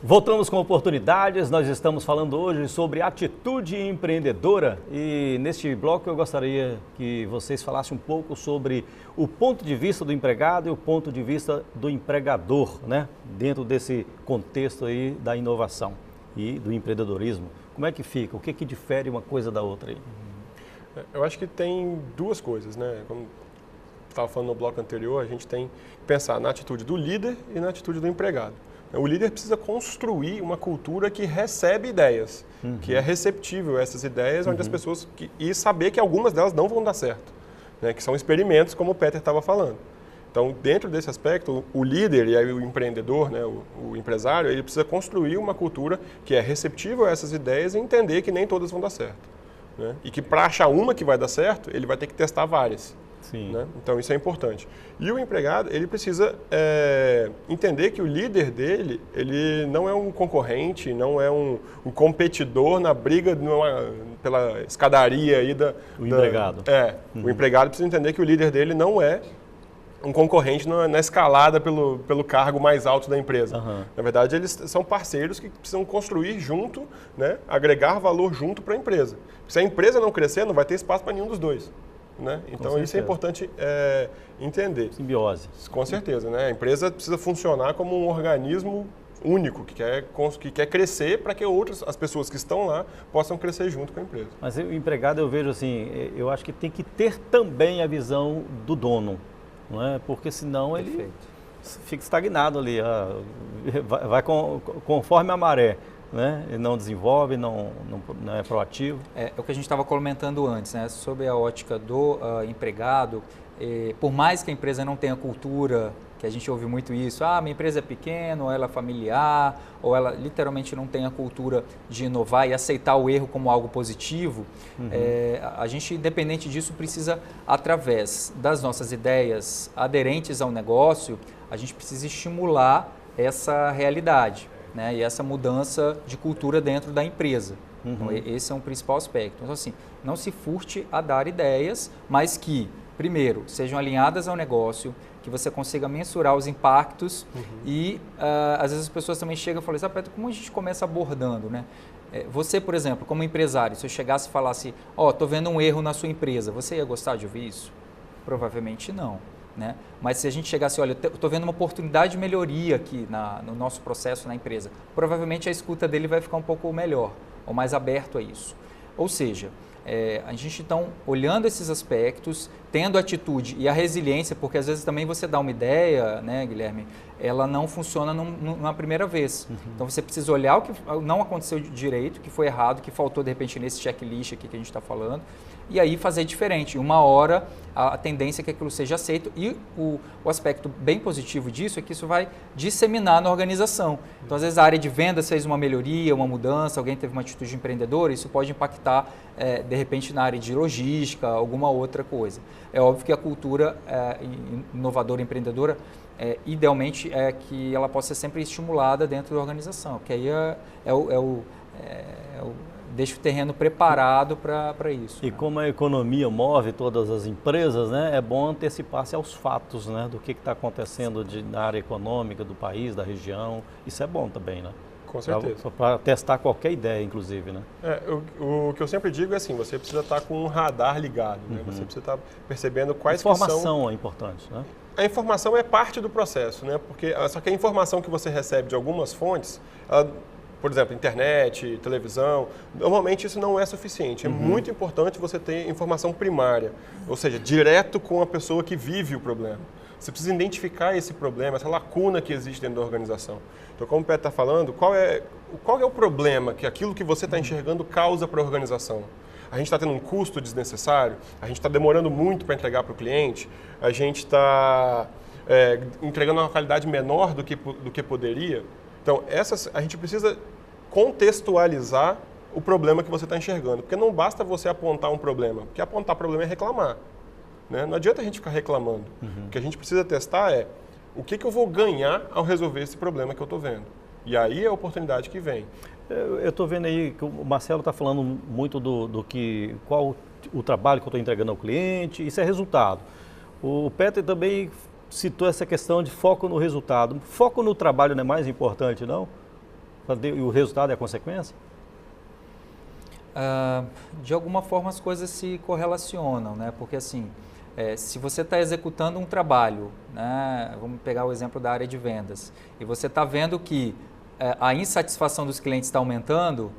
Voltamos com oportunidades, nós estamos falando hoje sobre atitude empreendedora e neste bloco eu gostaria que vocês falassem um pouco sobre o ponto de vista do empregado e o ponto de vista do empregador, né? Dentro desse contexto aí da inovação e do empreendedorismo. Como é que fica? O que que difere uma coisa da outra aí? Eu acho que tem duas coisas, né? Como estava falando no bloco anterior, a gente tem que pensar na atitude do líder e na atitude do empregado. O líder precisa construir uma cultura que recebe ideias, que é receptível a essas ideias, onde as pessoas e saber que algumas delas não vão dar certo, né? Que são experimentos, como o Peter estava falando. Então, dentro desse aspecto, o líder e aí o empreendedor, né, o empresário, ele precisa construir uma cultura que é receptível a essas ideias e entender que nem todas vão dar certo, né? E que para achar uma que vai dar certo, ele vai ter que testar várias. Sim. Né? Então, isso é importante. E o empregado, ele precisa entender que o líder dele, ele não é um concorrente, não é um competidor na briga pela escadaria aí O empregado. O empregado precisa entender que o líder dele não é um concorrente na escalada pelo cargo mais alto da empresa. Na verdade, eles são parceiros que precisam construir junto, né? Agregar valor junto para a empresa. Se a empresa não crescer, não vai ter espaço para nenhum dos dois. Né? Então, isso é importante entender. Simbiose. Com certeza. Né? A empresa precisa funcionar como um organismo único, que quer crescer para que as pessoas que estão lá possam crescer junto com a empresa. Mas o empregado, eu vejo assim, eu acho que tem que ter também a visão do dono, não é? Porque senão ele fica estagnado ali, vai conforme a maré. Né? E não desenvolve, não é proativo. É o que a gente estava comentando antes, né? Sobre a ótica do empregado. Por mais que a empresa não tenha cultura, que a gente ouve muito isso, minha empresa é pequena, ou ela é familiar, ou ela literalmente não tem a cultura de inovar e aceitar o erro como algo positivo, a gente, independente disso, precisa, através das nossas ideias aderentes ao negócio, a gente precisa estimular essa realidade. Né, e essa mudança de cultura dentro da empresa. Então, esse é um principal aspecto. Então, assim, não se furte a dar ideias, mas que, primeiro, sejam alinhadas ao negócio, que você consiga mensurar os impactos e, às vezes, as pessoas também chegam e falam assim, Pedro, como a gente começa abordando, né? Você, por exemplo, como empresário, se eu chegasse e falasse, estou vendo um erro na sua empresa, você ia gostar de ouvir isso? Provavelmente não. Né? Mas se a gente chegasse, olha, eu estou vendo uma oportunidade de melhoria aqui no nosso processo na empresa, provavelmente a escuta dele vai ficar um pouco melhor, ou mais aberto a isso. Ou seja, a gente então, olhando esses aspectos, tendo atitude e a resiliência, porque às vezes também você dá uma ideia, né, Guilherme, ela não funciona numa primeira vez. Então você precisa olhar o que não aconteceu direito, o que foi errado, o que faltou de repente nesse checklist aqui que a gente está falando, e aí fazer diferente. Uma hora a tendência é que aquilo seja aceito e o aspecto bem positivo disso é que isso vai disseminar na organização. Então, às vezes, a área de vendas fez uma melhoria, uma mudança, alguém teve uma atitude empreendedora, isso pode impactar, de repente, na área de logística, alguma outra coisa. É óbvio que a cultura inovadora, empreendedora, idealmente, é que ela possa ser sempre estimulada dentro da organização, porque aí deixa o terreno preparado para isso. E como a economia move todas as empresas, né, é bom antecipar-se aos fatos, né, do que está acontecendo na área econômica do país, da região. Isso é bom também, né? Com certeza. Para testar qualquer ideia, inclusive, né? O que eu sempre digo é assim, você precisa estar com um radar ligado, né? Você precisa estar percebendo quais informação é importante, né? A informação é parte do processo, né? Só que a informação que você recebe de algumas fontes, por exemplo, internet, televisão, normalmente isso não é suficiente. É muito importante você ter informação primária, ou seja, direto com a pessoa que vive o problema. Você precisa identificar esse problema, essa lacuna que existe dentro da organização. Então, como o Pedro está falando, qual é o problema que aquilo que você está enxergando causa para a organização? A gente está tendo um custo desnecessário? A gente está demorando muito para entregar para o cliente? A gente está entregando uma qualidade menor do que poderia? Então, a gente precisa contextualizar o problema que você está enxergando, porque não basta você apontar um problema, porque apontar problema é reclamar. Né? Não adianta a gente ficar reclamando. O que a gente precisa testar é o que eu vou ganhar ao resolver esse problema que eu estou vendo. E aí é a oportunidade que vem. Eu estou vendo aí que o Marcelo está falando muito qual o trabalho que eu estou entregando ao cliente, isso é resultado. O Peter também citou essa questão de foco no resultado. Foco no trabalho não é mais importante, não? E o resultado é a consequência? De alguma forma as coisas se correlacionam, né? Porque assim, se você está executando um trabalho, né? Vamos pegar o exemplo da área de vendas, e você está vendo que a insatisfação dos clientes está aumentando,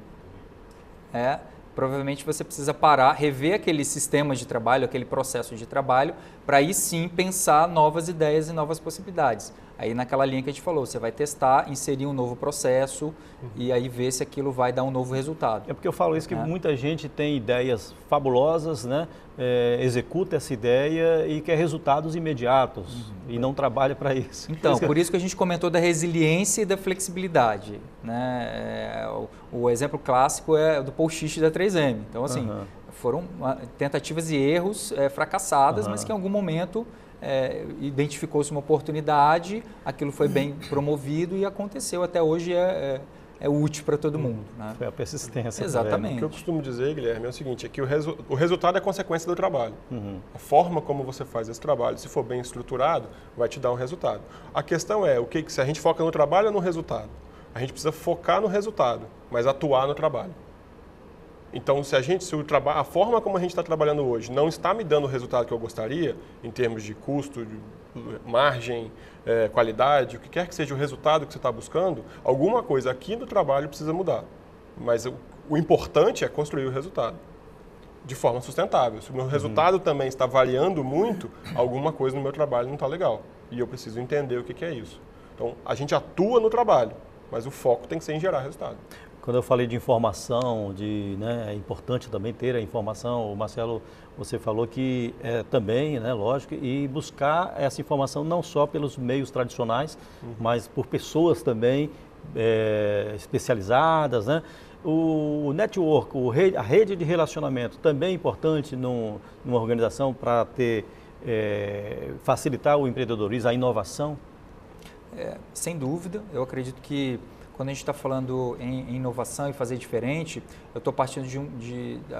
provavelmente você precisa parar, rever aquele sistema de trabalho, aquele processo de trabalho, para aí sim pensar novas ideias e novas possibilidades. Aí naquela linha que a gente falou, você vai testar, inserir um novo processo e aí ver se aquilo vai dar um novo resultado. É porque eu falo isso que muita gente tem ideias fabulosas, né? Executa essa ideia e quer resultados imediatos e não trabalha para isso. Então, por isso que a gente comentou da resiliência e da flexibilidade, né? O exemplo clássico é do Paul Chiche da 3M. Então, assim, foram tentativas e erros fracassadas, mas que em algum momento identificou-se uma oportunidade, aquilo foi bem promovido e aconteceu. Até hoje é útil para todo mundo. Né? Foi a persistência. Exatamente. O que eu costumo dizer, Guilherme, é o seguinte, é que o resultado é consequência do trabalho. A forma como você faz esse trabalho, se for bem estruturado, vai te dar um resultado. A questão é, se a gente foca no trabalho ou no resultado? A gente precisa focar no resultado, mas atuar no trabalho. Então, a forma como a gente está trabalhando hoje não está me dando o resultado que eu gostaria, em termos de custo, de margem, qualidade, o que quer que seja o resultado que você está buscando, alguma coisa aqui no trabalho precisa mudar. Mas o importante é construir o resultado de forma sustentável. Se o meu resultado também está variando muito, alguma coisa no meu trabalho não está legal. E eu preciso entender o que é isso. Então, a gente atua no trabalho, mas o foco tem que ser em gerar resultado. Quando eu falei de informação, é importante também ter a informação, o Marcelo, você falou que também, lógico, e buscar essa informação não só pelos meios tradicionais, mas por pessoas também especializadas, né? O network, a rede de relacionamento também é importante numa organização para facilitar o empreendedorismo, a inovação? Sem dúvida, eu acredito que quando a gente está falando em inovação e fazer diferente, eu estou partindo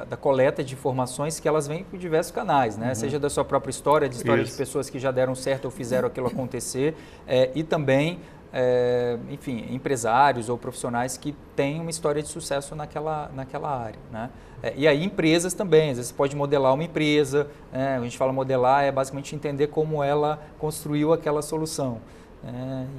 da coleta de informações que elas vêm por diversos canais, né? Seja da sua própria história, de história de pessoas que já deram certo ou fizeram aquilo acontecer, e também, enfim, empresários ou profissionais que têm uma história de sucesso naquela área, né? E aí empresas também, às vezes você pode modelar uma empresa, a gente fala modelar, é basicamente entender como ela construiu aquela solução.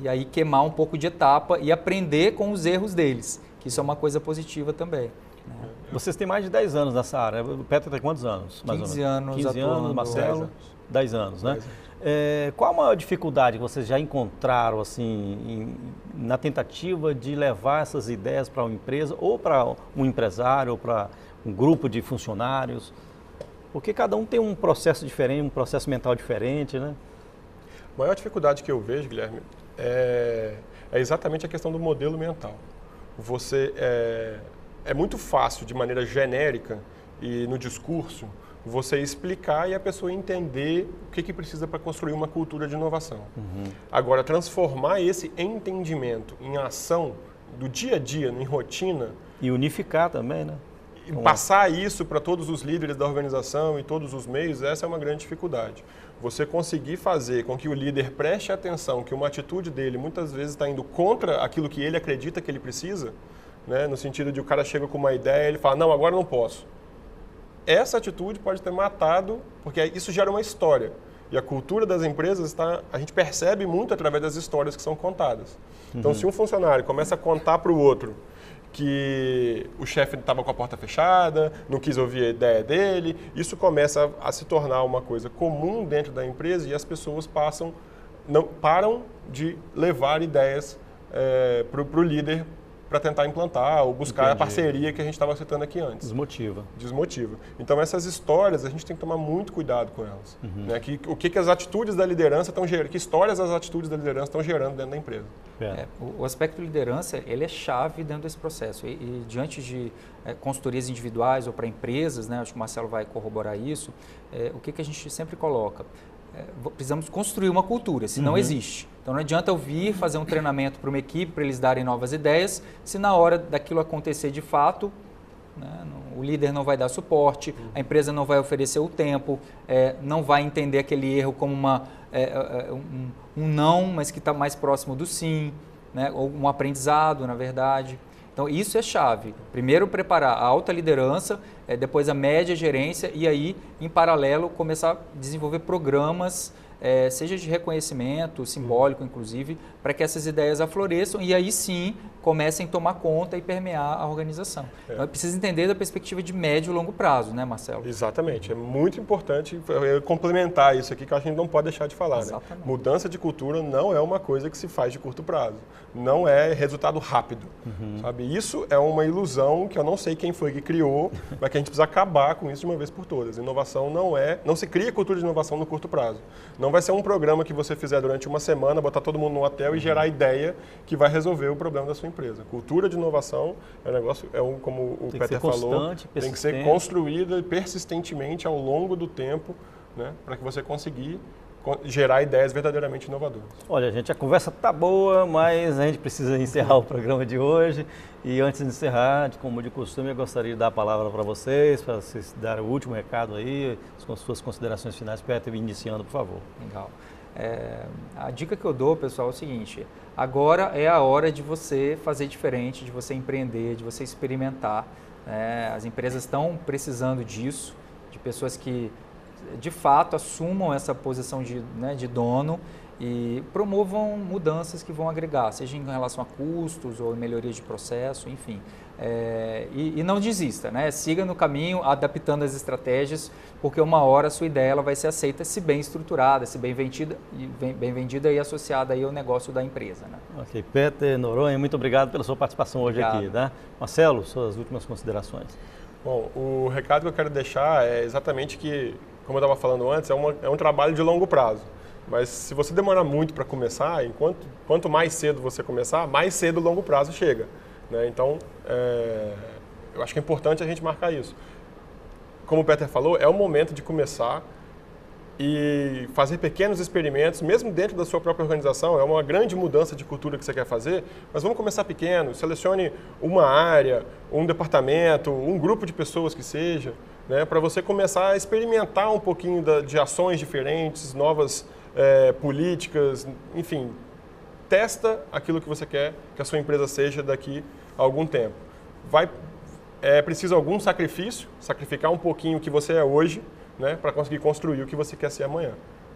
E aí queimar um pouco de etapa e aprender com os erros deles, que isso é uma coisa positiva também. Né? Vocês têm mais de 10 anos nessa área. O Petra tem quantos anos? 15 anos. 15 anos, Marcelo? 10 anos, né? 10 anos. Qual a maior dificuldade que vocês já encontraram assim, na tentativa de levar essas ideias para uma empresa, ou para um empresário, ou para um grupo de funcionários? Porque cada um tem um processo diferente, um processo mental diferente, né? A maior dificuldade que eu vejo, Guilherme, é exatamente a questão do modelo mental. É muito fácil, de maneira genérica e no discurso, você explicar e a pessoa entender o que precisa para construir uma cultura de inovação. Agora, transformar esse entendimento em ação do dia a dia, em rotina... E unificar também, né? E passar isso para todos os líderes da organização e todos os meios, essa é uma grande dificuldade. Você conseguir fazer com que o líder preste atenção que uma atitude dele muitas vezes está indo contra aquilo que ele acredita que ele precisa, né? No sentido de o cara chega com uma ideia e ele fala, não, agora não posso. Essa atitude pode ter matado, porque isso gera uma história. E a cultura das empresas, a gente percebe muito através das histórias que são contadas. Então, se um funcionário começa a contar para o outro que o chefe estava com a porta fechada, não quis ouvir a ideia dele, isso começa a se tornar uma coisa comum dentro da empresa e as pessoas param de levar ideias para o líder para tentar implantar ou buscar a parceria que a gente estava citando aqui antes. Desmotiva. Então, essas histórias, a gente tem que tomar muito cuidado com elas. Né? O que as atitudes da liderança estão gerando, que histórias as atitudes da liderança estão gerando dentro da empresa. O aspecto de liderança, ele é chave dentro desse processo. E diante de consultorias individuais ou para empresas, né, acho que o Marcelo vai corroborar isso, o que a gente sempre coloca? Precisamos construir uma cultura, se não existe. Então não adianta eu vir fazer um treinamento para uma equipe, para eles darem novas ideias, se na hora daquilo acontecer de fato, né, o líder não vai dar suporte, a empresa não vai oferecer o tempo, não vai entender aquele erro como um não, mas que está mais próximo do sim. né, ou um aprendizado, na verdade. Então, isso é chave. Primeiro, preparar a alta liderança, depois a média gerência e aí, em paralelo, começar a desenvolver programas, seja de reconhecimento, simbólico, inclusive, para que essas ideias afloresçam e aí sim comecem a tomar conta e permear a organização. Então, precisa entender da perspectiva de médio e longo prazo, né, Marcelo? Exatamente. É muito importante complementar isso aqui que a gente não pode deixar de falar. Né? Mudança de cultura não é uma coisa que se faz de curto prazo. Não é resultado rápido. Sabe? Isso é uma ilusão que eu não sei quem foi que criou, mas que a gente precisa acabar com isso de uma vez por todas. Inovação não se cria cultura de inovação no curto prazo. Não vai ser um programa que você fizer durante uma semana, botar todo mundo no hotel e gerar a ideia que vai resolver o problema da sua empresa. Cultura de inovação é um negócio, como o Peter falou, tem que ser construída persistentemente ao longo do tempo, né, para que você conseguir gerar ideias verdadeiramente inovadoras. Olha, gente, a conversa tá boa, mas a gente precisa encerrar o programa de hoje. E antes de encerrar, como de costume, eu gostaria de dar a palavra para vocês darem o último recado aí, com as suas considerações finais. Peter, iniciando, por favor. Legal. A dica que eu dou, pessoal, é o seguinte: agora é a hora de você fazer diferente, de você empreender, de você experimentar. As empresas estão precisando disso, de pessoas que de fato assumam essa posição de dono e promovam mudanças que vão agregar, seja em relação a custos ou melhoria de processo, enfim. E não desista, né? Siga no caminho, adaptando as estratégias, porque uma hora a sua ideia ela vai ser aceita se bem estruturada, se bem vendida e associada aí ao negócio da empresa. Né? Ok, Peter Noronha, muito obrigado pela sua participação hoje aqui. Né? Marcelo, suas últimas considerações. Bom, o recado que eu quero deixar é exatamente que, como eu estava falando antes, é um trabalho de longo prazo. Mas se você demorar muito para começar, quanto mais cedo você começar, mais cedo o longo prazo chega. Né? Então, eu acho que é importante a gente marcar isso. Como o Peter falou, é o momento de começar e fazer pequenos experimentos, mesmo dentro da sua própria organização. É uma grande mudança de cultura que você quer fazer, mas vamos começar pequeno. Selecione uma área, um departamento, um grupo de pessoas que seja, né, para você começar a experimentar um pouquinho de ações diferentes, novas políticas, enfim. Testa aquilo que você quer que a sua empresa seja daqui a algum tempo. É preciso algum sacrifício, sacrificar um pouquinho o que você é hoje, né, para conseguir construir o que você quer ser amanhã.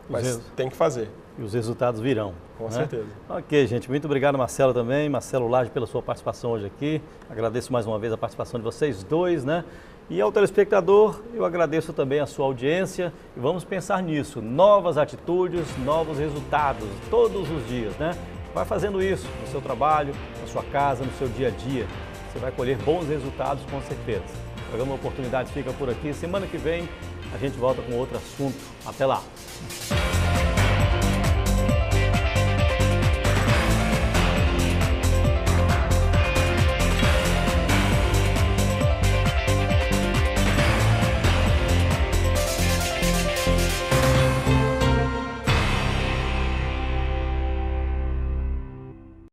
Mas tem que fazer. E os resultados virão. Com certeza. Ok, gente. Muito obrigado, Marcelo, também. Marcelo Lage, pela sua participação hoje aqui. Agradeço mais uma vez a participação de vocês dois, né? E ao telespectador, eu agradeço também a sua audiência e vamos pensar nisso. Novas atitudes, novos resultados, todos os dias, né? Vai fazendo isso no seu trabalho, na sua casa, no seu dia a dia. Você vai colher bons resultados, com certeza. O programa Oportunidade fica por aqui. Semana que vem a gente volta com outro assunto. Até lá!